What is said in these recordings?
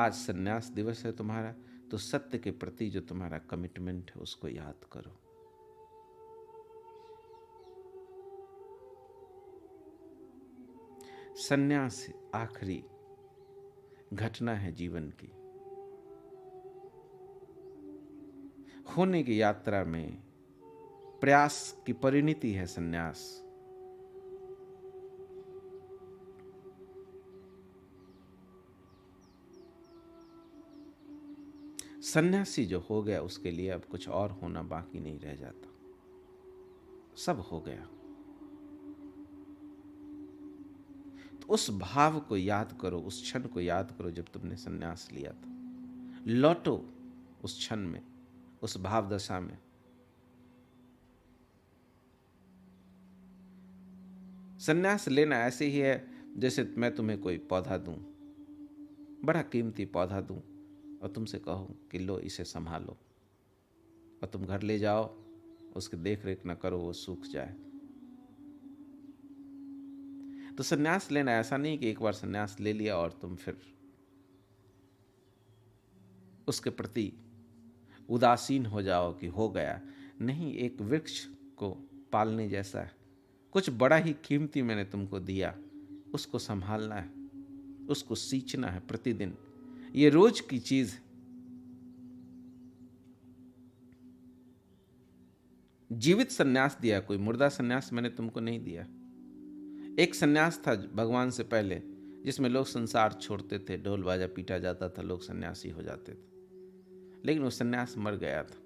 आज संन्यास दिवस है तुम्हारा, तो सत्य के प्रति जो तुम्हारा कमिटमेंट है उसको याद करो। संन्यास आखिरी घटना है जीवन की। होने की यात्रा में प्रयास की परिणति है संन्यास। सन्यासी जो हो गया उसके लिए अब कुछ और होना बाकी नहीं रह जाता, सब हो गया। तो उस भाव को याद करो, उस क्षण को याद करो जब तुमने सन्यास लिया था। लौटो उस क्षण में, उस भाव दशा में। सन्यास लेना ऐसे ही है जैसे मैं तुम्हें कोई पौधा दूं, बड़ा कीमती पौधा दूं, और तुमसे कहूं कि लो इसे संभालो, और तुम घर ले जाओ, उसकी देख रेख न करो, वो सूख जाए। तो सन्यास लेना ऐसा नहीं कि एक बार सन्यास ले लिया और तुम फिर उसके प्रति उदासीन हो जाओ कि हो गया। नहीं, एक वृक्ष को पालने जैसा है। कुछ बड़ा ही कीमती मैंने तुमको दिया, उसको संभालना है, उसको सींचना है प्रतिदिन। ये रोज की चीज है। जीवित सन्यास दिया, कोई मुर्दा सन्यास मैंने तुमको नहीं दिया। एक सन्यास था भगवान से पहले जिसमें लोग संसार छोड़ते थे, ढोल बाजा पीटा जाता था, लोग सन्यासी हो जाते थे, लेकिन वो सन्यास मर गया था।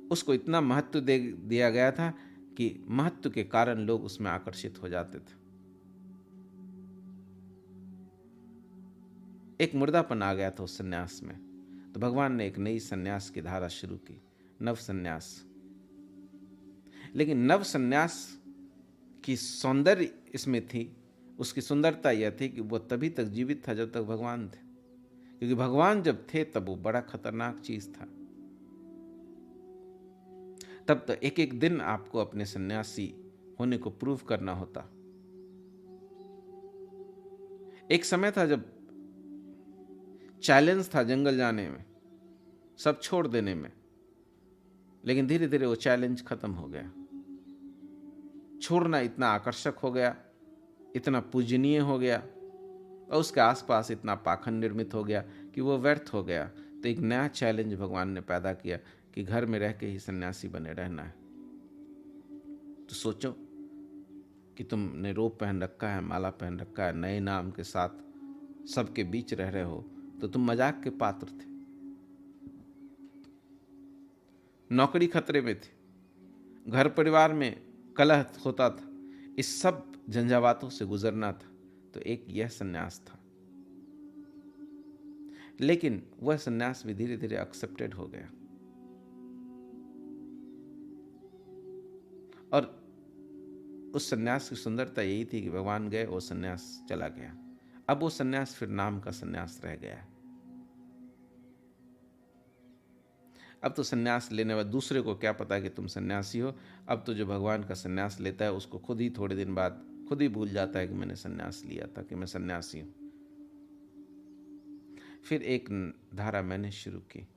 उसको इतना महत्व दे दिया गया था कि महत्व के कारण लोग उसमें आकर्षित हो जाते थे। एक मुर्दापन आ गया था उस सन्यास में, तो भगवान ने एक नई सन्यास की धारा शुरू की, नव सन्यास। लेकिन नव सन्यास की सौंदर्य इसमें थी, उसकी सुंदरता यह थी कि वो तभी तक जीवित था जब तक भगवान थे, क्योंकि भगवान जब थे तब वो बड़ा खतरनाक चीज था। तब तो एक एक दिन आपको अपने सन्यासी होने को प्रूव करना होता। एक समय था जब चैलेंज था जंगल जाने में, सब छोड़ देने में, लेकिन धीरे धीरे वो चैलेंज खत्म हो गया। छोड़ना इतना आकर्षक हो गया, इतना पूजनीय हो गया, और उसके आसपास इतना पाखंड निर्मित हो गया कि वो व्यर्थ हो गया। तो एक नया चैलेंज भगवान ने पैदा किया कि घर में रह के ही सन्यासी बने रहना है। तो सोचो कि तुमने रोब पहन रखा है, माला पहन रखा है, नए नाम के साथ सबके बीच रह रहे हो, तो तुम मजाक के पात्र थे। नौकरी खतरे में थी, घर परिवार में कलह होता था, इस सब झंझावातों से गुजरना था। तो एक यह सन्यास था, लेकिन वह सन्यास भी धीरे धीरे एक्सेप्टेड हो गया। और उस सन्यास की सुंदरता यही थी कि भगवान गए, वो सन्यास चला गया। अब वो सन्यास फिर नाम का सन्यास रह गया। अब तो सन्यास लेने वाले दूसरे को क्या पता कि तुम सन्यासी हो। अब तो जो भगवान का सन्यास लेता है उसको खुद ही थोड़े दिन बाद खुद ही भूल जाता है कि मैंने सन्यास लिया था, कि मैं सन्यासी हूं। फिर एक धारा मैंने शुरू की,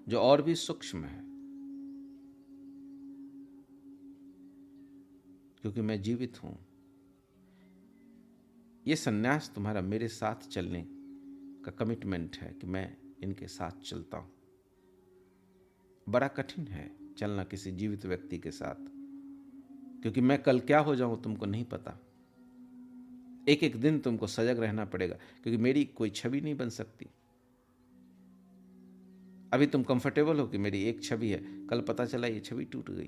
जो और भी सूक्ष्म है, क्योंकि मैं जीवित हूं। यह सन्यास तुम्हारा मेरे साथ चलने का कमिटमेंट है कि मैं इनके साथ चलता हूं। बड़ा कठिन है चलना किसी जीवित व्यक्ति के साथ, क्योंकि मैं कल क्या हो जाऊं तुमको नहीं पता। एक एक दिन तुमको सजग रहना पड़ेगा, क्योंकि मेरी कोई छवि नहीं बन सकती। अभी तुम कंफर्टेबल हो कि मेरी एक छवि है, कल पता चला ये छवि टूट गई,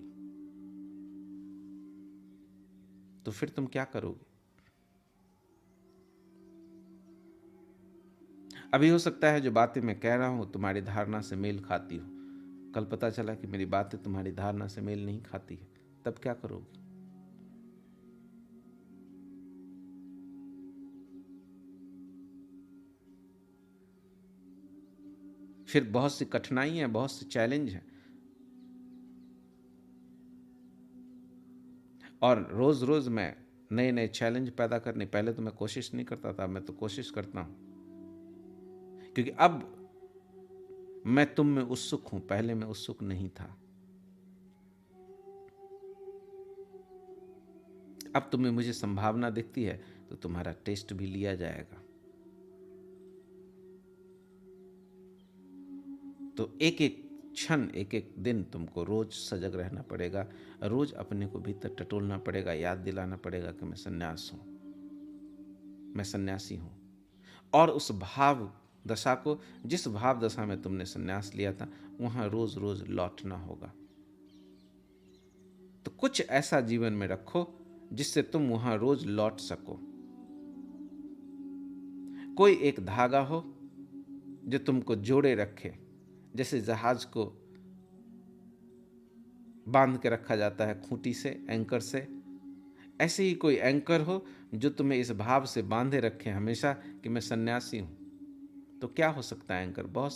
तो फिर तुम क्या करोगे? अभी हो सकता है जो बातें मैं कह रहा हूं तुम्हारी धारणा से मेल खाती हो, कल पता चला कि मेरी बातें तुम्हारी धारणा से मेल नहीं खाती है, तब क्या करोगे? फिर बहुत सी कठिनाई है, बहुत से चैलेंज हैं, और रोज रोज मैं नए नए चैलेंज पैदा करने। पहले तो मैं कोशिश नहीं करता था, मैं तो कोशिश करता हूं, क्योंकि अब मैं तुम में उत्सुक हूं, पहले मैं उत्सुक नहीं था। अब तुम्हें मुझे संभावना दिखती है तो तुम्हारा टेस्ट भी लिया जाएगा। तो एक एक क्षण, एक एक दिन तुमको रोज सजग रहना पड़ेगा, रोज अपने को भीतर टटोलना पड़ेगा, याद दिलाना पड़ेगा कि मैं सन्यास हूं, मैं सन्यासी हूं। और उस भाव दशा को, जिस भाव दशा में तुमने सन्यास लिया था, वहां रोज रोज लौटना होगा। तो कुछ ऐसा जीवन में रखो जिससे तुम वहां रोज लौट सको। कोई एक धागा हो जो तुमको जोड़े रखे, जैसे जहाज को बांध के रखा जाता है खूंटी से, एंकर से, ऐसे ही कोई एंकर हो जो तुम्हें इस भाव से बांधे रखे हमेशा कि मैं सन्यासी हूं। तो क्या हो सकता है एंकर? बहुत